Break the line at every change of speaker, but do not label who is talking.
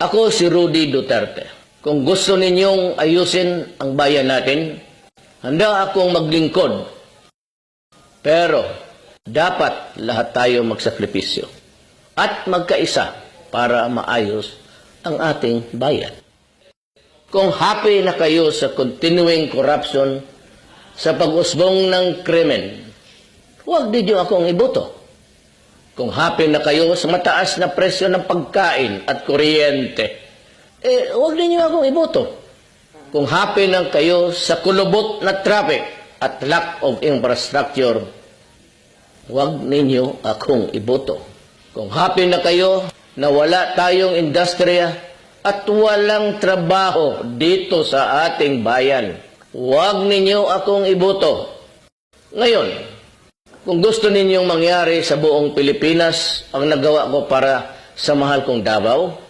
Ako si Rudy Duterte. Kung gusto ninyong ayusin ang bayan natin, handa akong maglingkod. Pero dapat lahat tayo magsakripisyo at magkaisa para maayos ang ating bayan. Kung happy na kayo sa continuing corruption, sa pag-usbong ng krimen, huwag ninyo akong iboto. Kung happy na kayo sa mataas na presyo ng pagkain at kuryente, huwag ninyo akong iboto. Kung happy na kayo sa kulubot na traffic at lack of infrastructure, huwag ninyo akong iboto. Kung happy na kayo na wala tayong industriya at walang trabaho dito sa ating bayan, huwag ninyo akong iboto. Ngayon, kung gusto ninyong mangyari sa buong Pilipinas ang nagawa ko para sa mahal kong Davao,